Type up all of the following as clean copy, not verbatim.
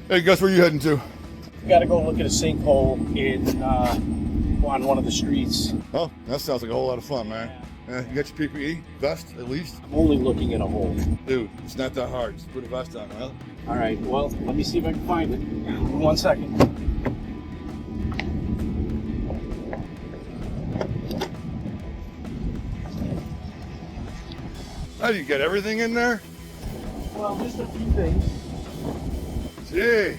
Hey, Gus, where you heading to? Got to go look at a sinkhole on one of the streets. Oh, that sounds like a whole lot of fun, man. You got your PPE vest, at least? I'm only looking at a hole. Dude, it's not that hard. Just put a vest on, huh? All right, well, let me see if I can find it. 1 second. How do you get everything in there? Well, just a few things. Gee.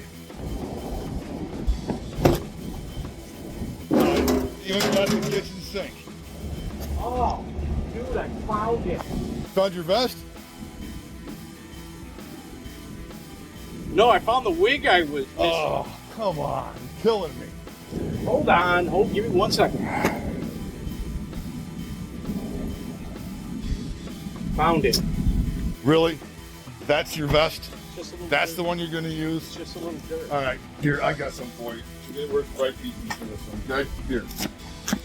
You even got the kitchen sink. Oh, dude, I found it. Found your vest? No, I found the wig I was missing. Oh, come on. You're killing me. Hold on. Give me 1 second. Found it. Really? That's your vest? Just a little That's dirt. the one you're going to use? Just a little dirt. All right, here, I got some for you. You didn't work the right pieces for this one, okay? Here,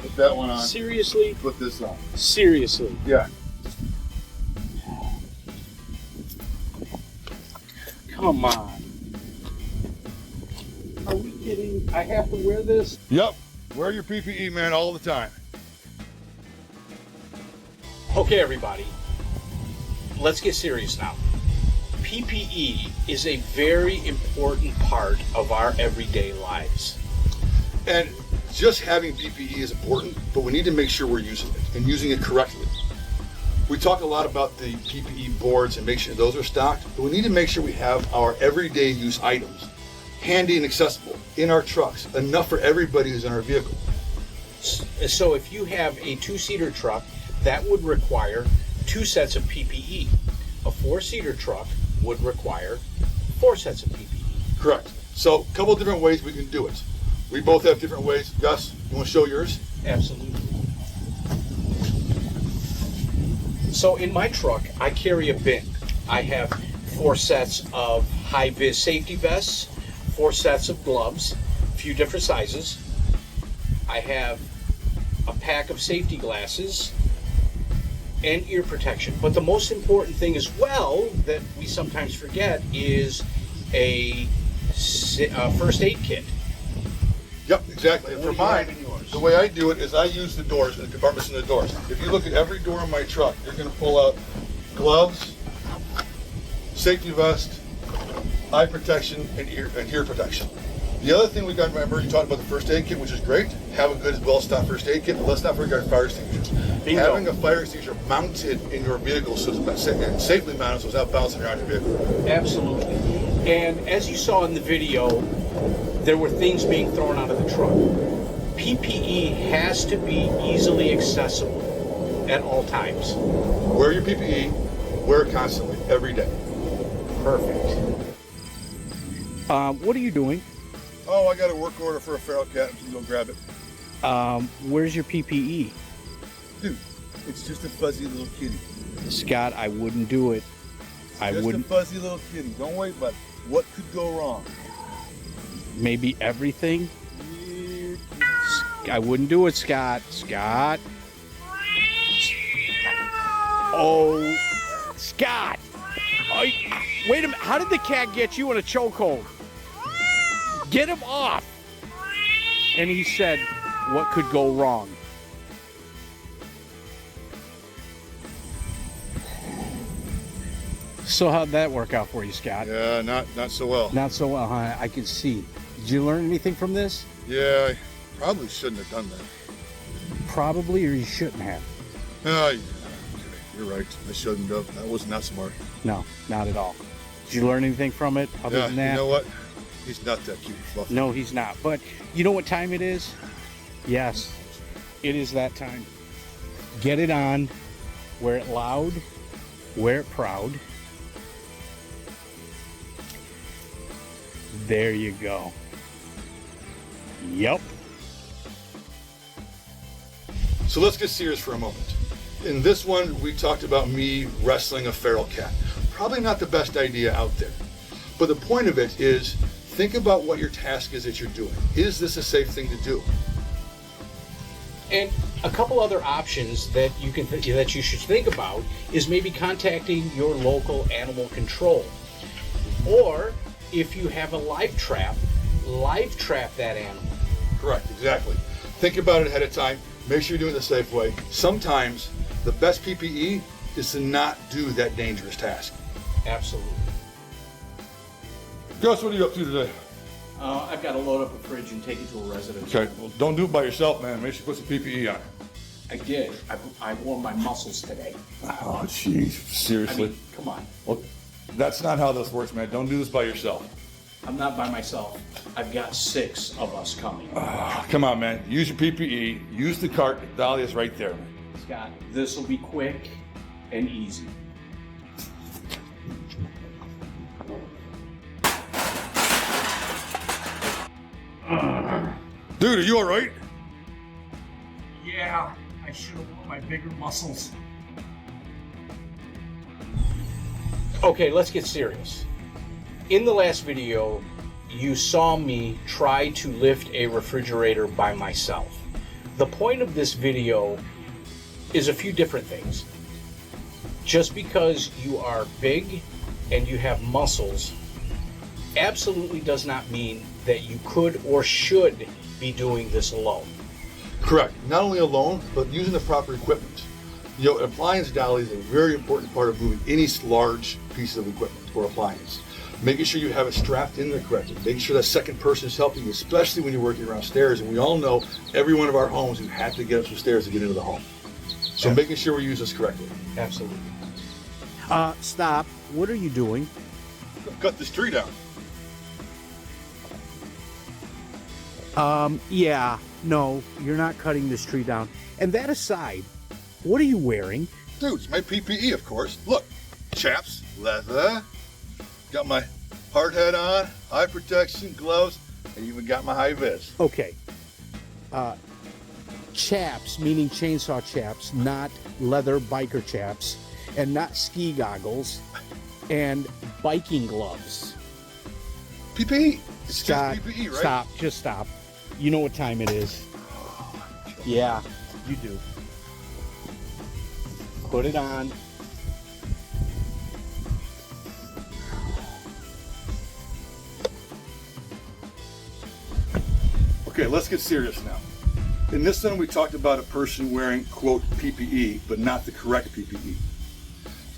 put that one on. Seriously? Put this on. Seriously? Yeah. Come on. Are we kidding? I have to wear this? Yep. Wear your PPE, man, all the time. Okay, everybody. Let's get serious now. PPE is a very important part of our everyday lives. And just having PPE is important, but we need to make sure we're using it and using it correctly. We talk a lot about the PPE boards and make sure those are stocked, but we need to make sure we have our everyday use items handy and accessible in our trucks, enough for everybody who's in our vehicle. So if you have a two-seater truck, that would require 2 sets of PPE. A 4-seater truck would require 4 sets of PPE. Correct. So a couple of different ways we can do it. We both have different ways. Gus, you want to show yours? Absolutely. So in my truck, I carry a bin. I have 4 sets of high-vis safety vests, 4 sets of gloves, a few different sizes. I have a pack of safety glasses and ear protection. But the most important thing as well that we sometimes forget is a first aid kit. Yep, exactly. And for mine, the way I do it is I use the doors, the compartments in the doors. If you look at every door in my truck, you're going to pull out gloves, safety vest, eye protection, and ear protection. The other thing we got to remember, you talked about the first aid kit, which is great. Have a good, well-stocked first aid kit, but let's not forget our fire extinguishers. Bingo. Having a fire extinguisher mounted in your vehicle so it's and safely mounted so it's not bouncing around your vehicle. Absolutely. And as you saw in the video, there were things being thrown out of the truck. PPE has to be easily accessible at all times. Wear your PPE, wear it constantly, every day. Perfect. What are you doing? Oh, I got a work order for a feral cat. I'm going to go grab it. Where's your PPE? Dude, it's just a fuzzy little kitty. Scott, I wouldn't do it. I wouldn't. Just a fuzzy little kitty. Don't worry about it. What could go wrong? Maybe everything? I wouldn't do it, Scott. Scott. Oh, Scott. Oh, wait a minute. How did the cat get you in a chokehold? Get him off. And he said, what could go wrong? So how'd that work out for you, Scott? Yeah, not so well. Not so well, huh? I can see. Did you learn anything from this? Yeah, I probably shouldn't have done that. Probably, or you shouldn't have. Oh, yeah. Okay, you're right. I shouldn't have. That was not smart. No, not at all. Did you learn anything from it other than that? You know what? He's not that cute and fluffy. No, he's not. But you know what time it is? Yes, it is that time. Get it on. Wear it loud. Wear it proud. There you go. Yep. So let's get serious for a moment. In this one, we talked about me wrestling a feral cat. Probably not the best idea out there. But the point of it is, think about what your task is that you're doing. Is this a safe thing to do? And a couple other options that you should think about is maybe contacting your local animal control, or if you have a live trap that animal. Correct, exactly. Think about it ahead of time. Make sure you're doing it the safe way. Sometimes the best PPE is to not do that dangerous task. Absolutely. Gus, what are you up to today? I've got to load up a fridge and take it to a residence. Okay, well, don't do it by yourself, man. Make sure you put some PPE on. I did. I wore my muscles today. Oh, jeez. Seriously? I mean, come on. Well, that's not how this works, man. Don't do this by yourself. I'm not by myself. I've got 6 of us coming. Come on, man. Use your PPE. Use the cart. Dahlia's right there, man. Scott, this will be quick and easy. Dude, are you all right? Yeah, I should have worn my bigger muscles. Okay, let's get serious. In the last video, you saw me try to lift a refrigerator by myself. The point of this video is a few different things. Just because you are big and you have muscles absolutely does not mean that you could or should be doing this alone. Correct. Not only alone, but using the proper equipment. You know, an appliance dolly is a very important part of moving any large piece of equipment or appliance. Making sure you have it strapped in there correctly. Making sure that second person is helping you, especially when you're working around stairs. And we all know every one of our homes who have to get up some stairs to get into the home. So making sure we use this correctly. Absolutely. Stop. What are you doing? Cut this tree down. Yeah, no, you're not cutting this tree down. And that aside, what are you wearing? Dude, it's my PPE, of course. Look, chaps, leather. Got my hard hat on, eye protection, gloves, and even got my high vis. Okay. Chaps, meaning chainsaw chaps, not leather biker chaps, and not ski goggles, and biking gloves. PPE. It's Scott, just PPE, right? Stop, just stop. You know what time it is. Yeah, you do. Put it on. Okay, let's get serious now. In this one, we talked about a person wearing, quote, PPE, but not the correct PPE.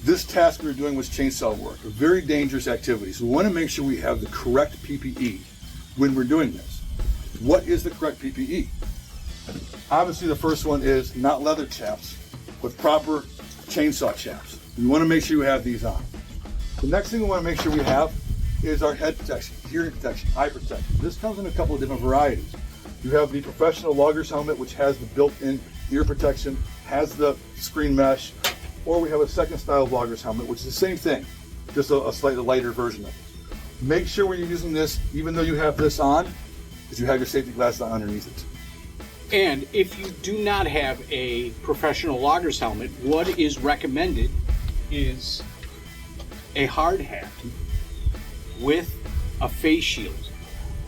This task we were doing was chainsaw work, a very dangerous activity. So we want to make sure we have the correct PPE when we're doing this. What is the correct PPE? Obviously, the first one is not leather chaps, but proper chainsaw chaps. We want to make sure we have these on. The next thing we want to make sure we have is our head protection, hearing protection, eye protection. This comes in a couple of different varieties. You have the professional logger's helmet, which has the built-in ear protection, has the screen mesh, or we have a second style logger's helmet, which is the same thing, just a slightly lighter version of it. Make sure when you're using this, even though you have this on, that you have your safety glasses on underneath it. And if you do not have a professional logger's helmet, what is recommended is a hard hat with a face shield.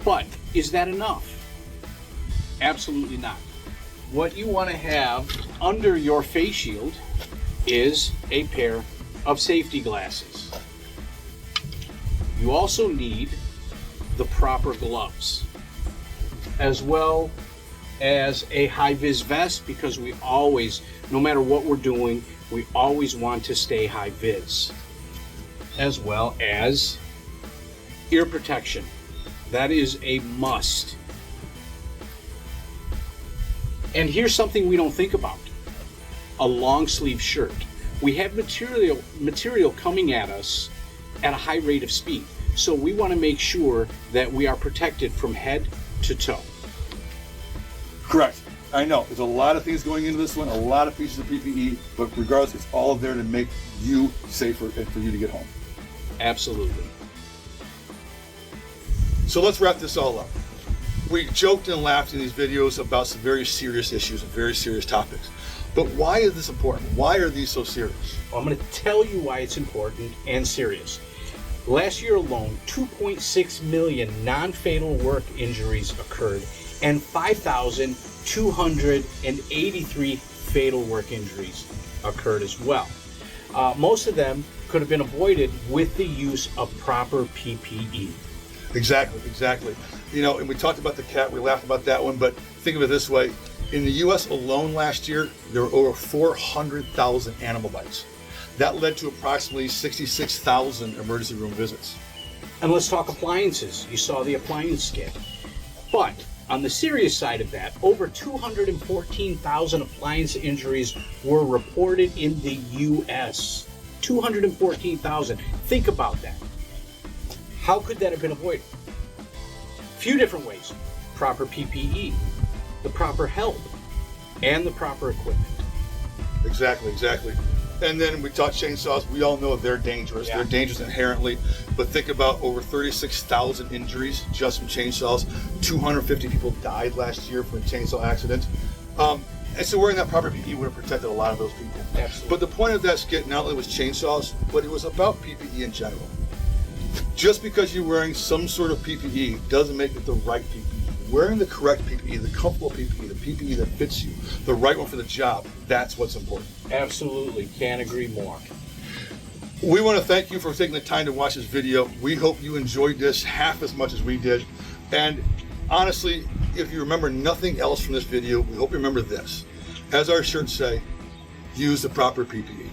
But is that enough? Absolutely not. What you want to have under your face shield is a pair of safety glasses. You also need the proper gloves, as well as a high-vis vest, because we always, no matter what we're doing, we always want to stay high-vis, as well as ear protection. That is a must. And here's something we don't think about: a long sleeve shirt. We have material coming at us at a high rate of speed, so we want to make sure that we are protected from head to toe. Correct. I know, there's a lot of things going into this one, a lot of pieces of PPE, but regardless, it's all there to make you safer and for you to get home. Absolutely. So let's wrap this all up. We joked and laughed in these videos about some very serious issues and very serious topics. But why is this important? Why are these so serious? Well, I'm going to tell you why it's important and serious. Last year alone, 2.6 million non-fatal work injuries occurred, and 5,283 fatal work injuries occurred as well. Most of them could have been avoided with the use of proper PPE. Exactly, exactly. You know, and we talked about the cat, we laughed about that one, but think of it this way. In the US alone last year, there were over 400,000 animal bites. That led to approximately 66,000 emergency room visits. And let's talk appliances. You saw the appliance scale. But on the serious side of that, over 214,000 appliance injuries were reported in the US. 214,000. Think about that. How could that have been avoided? Few different ways. Proper PPE, the proper help, and the proper equipment. Exactly, exactly. And then we talked chainsaws. We all know they're dangerous. Yeah. They're dangerous inherently. But think about over 36,000 injuries just from chainsaws. 250 people died last year from a chainsaw accident. And so wearing that proper PPE would have protected a lot of those people. Absolutely. But the point of that skit not only was chainsaws, but it was about PPE in general. Just because you're wearing some sort of PPE doesn't make it the right PPE. Wearing the correct PPE, the comfortable PPE, the PPE that fits you, the right one for the job, that's what's important. Absolutely. Can't agree more. We want to thank you for taking the time to watch this video. We hope you enjoyed this half as much as we did. And honestly, if you remember nothing else from this video, we hope you remember this. As our shirts say, use the proper PPE.